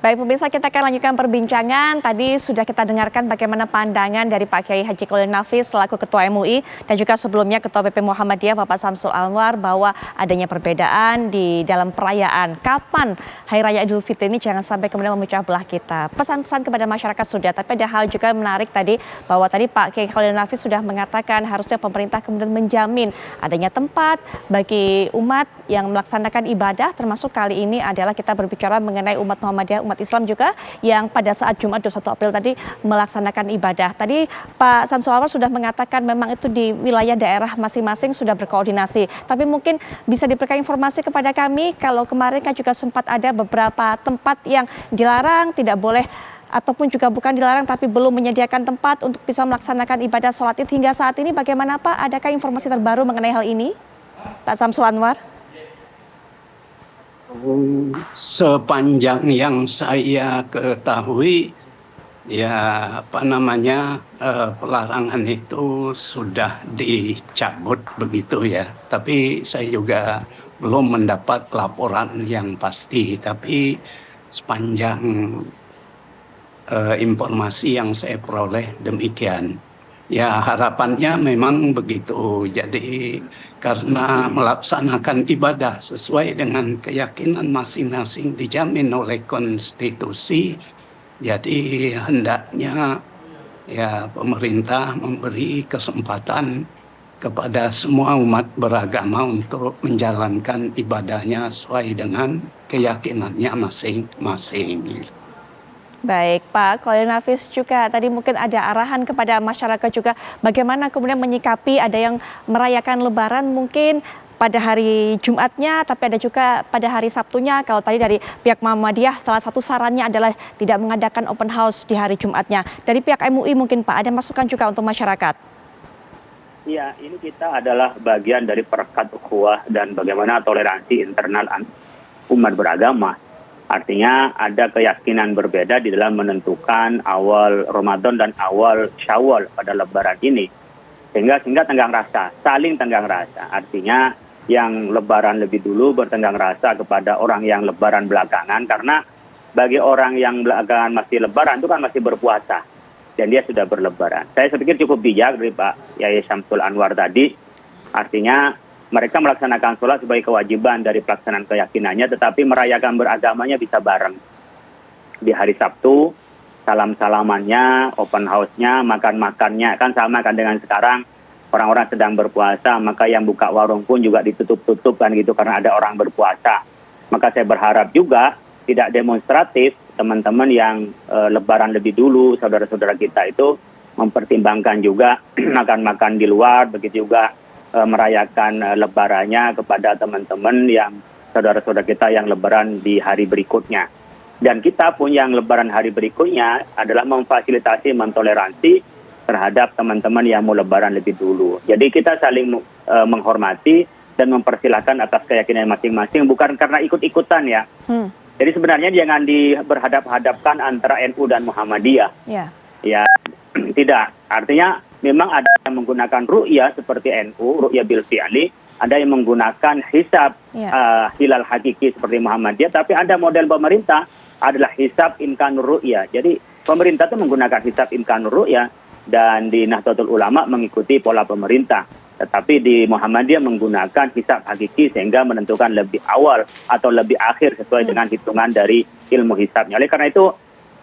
Baik pemirsa, kita akan lanjutkan perbincangan. Tadi sudah kita dengarkan bagaimana pandangan dari Pak Kiai Haji Kholil Nafis selaku Ketua MUI dan juga sebelumnya Ketua PP Muhammadiyah Bapak Samsul Anwar bahwa adanya perbedaan di dalam perayaan. Kapan Hari Raya Idul Fitri ini jangan sampai kemudian memecah belah kita. Pesan-pesan kepada masyarakat sudah, tapi ada hal juga menarik tadi bahwa tadi Pak Kiai Kholil Nafis sudah mengatakan harusnya pemerintah kemudian menjamin adanya tempat bagi umat yang melaksanakan ibadah, termasuk kali ini adalah kita berbicara mengenai umat Muhammadiyah, umat Islam juga yang pada saat Jumat 21 April tadi melaksanakan ibadah. Tadi Pak Samsul Anwar sudah mengatakan memang itu di wilayah daerah masing-masing sudah berkoordinasi. Tapi mungkin bisa diberikan informasi kepada kami kalau kemarin kan juga sempat ada beberapa tempat yang dilarang, tidak boleh ataupun juga bukan dilarang tapi belum menyediakan tempat untuk bisa melaksanakan ibadah sholat Id hingga saat ini. Bagaimana Pak? Adakah informasi terbaru mengenai hal ini? Pak Samsul Anwar? Sepanjang yang saya ketahui, pelarangan itu sudah dicabut begitu ya. Tapi saya juga belum mendapat laporan yang pasti. Tapi sepanjang informasi yang saya peroleh demikian. Ya harapannya memang begitu. Jadi karena melaksanakan ibadah sesuai dengan keyakinan masing-masing dijamin oleh konstitusi, jadi hendaknya ya pemerintah memberi kesempatan kepada semua umat beragama untuk menjalankan ibadahnya sesuai dengan keyakinannya masing-masing. Baik, Pak Kholil Nafis juga tadi mungkin ada arahan kepada masyarakat juga bagaimana kemudian menyikapi ada yang merayakan Lebaran mungkin pada hari Jumatnya, tapi ada juga pada hari Sabtunya. Kalau tadi dari pihak Muhammadiyah, salah satu sarannya adalah tidak mengadakan open house di hari Jumatnya. Dari pihak MUI mungkin Pak, ada masukan juga untuk masyarakat? Iya, ini kita adalah bagian dari perekat ukhuwah dan bagaimana toleransi internal umat beragama. Artinya ada keyakinan berbeda di dalam menentukan awal Ramadan dan awal Syawal pada Lebaran ini. Sehingga tenggang rasa, saling tenggang rasa. Artinya yang Lebaran lebih dulu bertenggang rasa kepada orang yang Lebaran belakangan. Karena bagi orang yang belakangan masih Lebaran itu kan masih berpuasa. Dan dia sudah berlebaran. Saya pikir cukup bijak dari Pak Kiai Samsul Anwar tadi. Artinya mereka melaksanakan sholat sebagai kewajiban dari pelaksanaan keyakinannya, tetapi merayakan beragamanya bisa bareng. Di hari Sabtu, salam-salamannya, open house-nya, makan-makannya, kan sama kan dengan sekarang orang-orang sedang berpuasa, maka yang buka warung pun juga ditutup-tutup kan gitu karena ada orang berpuasa. Maka saya berharap juga tidak demonstratif teman-teman yang Lebaran lebih dulu, saudara-saudara kita itu mempertimbangkan juga makan-makan di luar, begitu juga merayakan lebarannya kepada teman-teman yang saudara-saudara kita yang lebaran di hari berikutnya. Dan kita pun yang lebaran hari berikutnya adalah memfasilitasi, mentoleransi terhadap teman-teman yang mau lebaran lebih dulu. Jadi kita saling menghormati dan mempersilahkan atas keyakinan masing-masing, bukan karena ikut-ikutan ya. Jadi sebenarnya jangan berhadap-hadapkan antara NU dan Muhammadiyah. Ya, tidak. Artinya memang ada yang menggunakan ru'yah seperti NU, ru'yah bil fi'li, ada yang menggunakan hisab hilal hakiki seperti Muhammadiyah, tapi ada model pemerintah adalah hisab imkanur ru'yah. Jadi pemerintah itu menggunakan hisab imkanur ru'yah dan di Nahdlatul Ulama mengikuti pola pemerintah. Tetapi di Muhammadiyah menggunakan hisab hakiki sehingga menentukan lebih awal atau lebih akhir sesuai dengan hitungan dari ilmu hisabnya. Oleh karena itu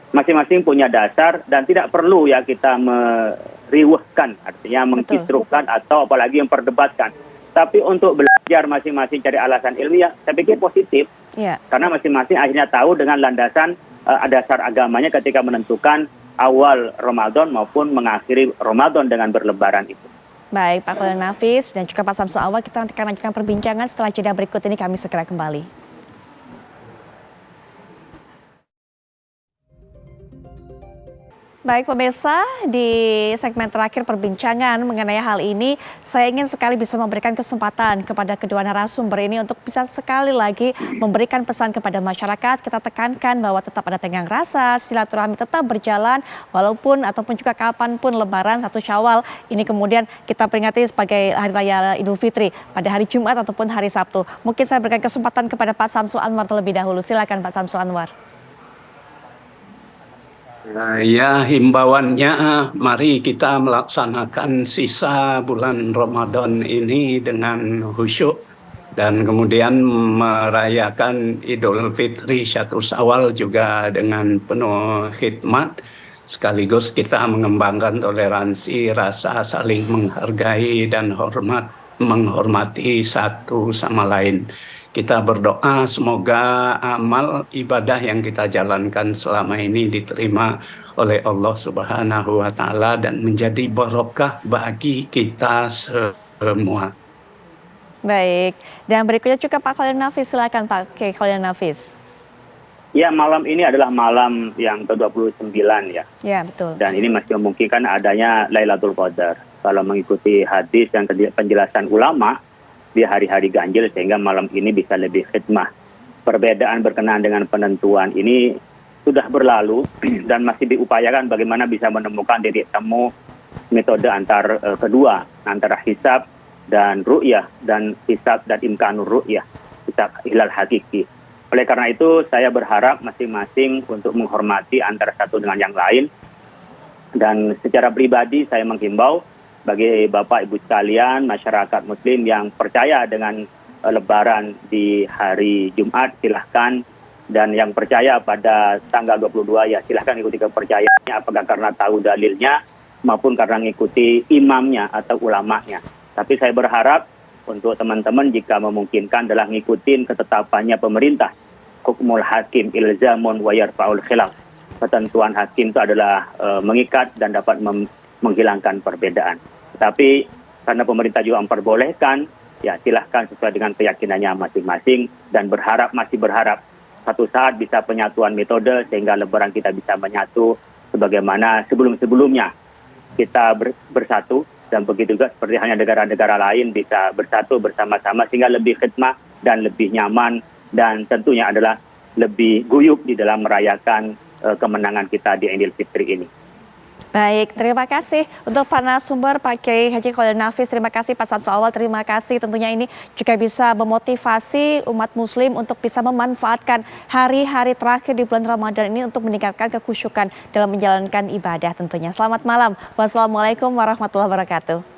masing-masing punya dasar dan tidak perlu ya kita meriwehkan, artinya mengkisruhkan atau apalagi memperdebatkan. Tapi untuk belajar masing-masing cari alasan ilmiah, saya pikir positif. Karena masing-masing akhirnya tahu dengan landasan dasar agamanya ketika menentukan awal Ramadan maupun mengakhiri Ramadan dengan berlebaran itu. Baik, Pak Kholil Nafis dan juga Pak Samsul Anwar, kita nanti akan lanjutkan perbincangan setelah jeda berikut ini, kami segera kembali. Baik pemirsa, di segmen terakhir perbincangan mengenai hal ini, saya ingin sekali bisa memberikan kesempatan kepada kedua narasumber ini untuk bisa sekali lagi memberikan pesan kepada masyarakat. Kita tekankan bahwa tetap ada tenggang rasa, silaturahmi tetap berjalan, walaupun ataupun juga kapanpun Lebaran 1 Syawal ini kemudian kita peringati sebagai Hari Raya Idul Fitri pada hari Jumat ataupun hari Sabtu. Mungkin saya berikan kesempatan kepada Pak Samsul Anwar terlebih dahulu. Silakan Pak Samsul Anwar. Ya, himbauannya, mari kita melaksanakan sisa bulan Ramadan ini dengan khusyuk dan kemudian merayakan Idul Fitri 1 Syawal juga dengan penuh khidmat. Sekaligus kita mengembangkan toleransi, rasa saling menghargai dan menghormati satu sama lain. Kita berdoa semoga amal ibadah yang kita jalankan selama ini diterima oleh Allah Subhanahu wa taala dan menjadi barokah bagi kita semua. Baik, dan berikutnya juga Pak Khalil Nafis, silakan Pak Kiai Khalil Nafis. Ya, malam ini adalah malam yang ke-29 ya. Ya, betul. Dan ini masih memungkinkan adanya Lailatul Qadar. Kalau mengikuti hadis dan penjelasan ulama di hari-hari ganjil sehingga malam ini bisa lebih khidmah. Perbedaan berkenaan dengan penentuan ini sudah berlalu dan masih diupayakan bagaimana bisa menemukan titik temu metode kedua antara hisab dan ru'yah dan hisab dan imkanur ru'yah, hisab hilal hakiki. Oleh karena itu saya berharap masing-masing untuk menghormati antara satu dengan yang lain, dan secara pribadi saya menghimbau bagi Bapak Ibu sekalian, masyarakat Muslim yang percaya dengan Lebaran di hari Jumat, silahkan. Dan yang percaya pada tanggal 22, ya silahkan ikuti kepercayaannya, apakah karena tahu dalilnya maupun karena mengikuti imamnya atau ulamanya. Tapi saya berharap untuk teman-teman jika memungkinkan adalah ngikutin ketetapannya pemerintah. Hukmul hakim ilzamun wa yarfa'ul khilaf. Ketentuan hakim itu adalah mengikat dan dapat menghilangkan perbedaan. Tapi karena pemerintah juga memperbolehkan, ya silahkan sesuai dengan keyakinannya masing-masing dan masih berharap satu saat bisa penyatuan metode sehingga Lebaran kita bisa menyatu sebagaimana sebelum-sebelumnya kita bersatu, dan begitu juga seperti hanya negara-negara lain bisa bersatu bersama-sama sehingga lebih khidmat dan lebih nyaman dan tentunya adalah lebih guyup di dalam merayakan kemenangan kita di Idul Fitri ini. Baik, terima kasih untuk para narasumber Pak Kiai Haji Khalil Nafis, terima kasih Pak Samsul Anwar, terima kasih. Tentunya ini juga bisa memotivasi umat muslim untuk bisa memanfaatkan hari-hari terakhir di bulan Ramadan ini untuk meningkatkan kekhusyukan dalam menjalankan ibadah tentunya. Selamat malam. Wassalamualaikum warahmatullahi wabarakatuh.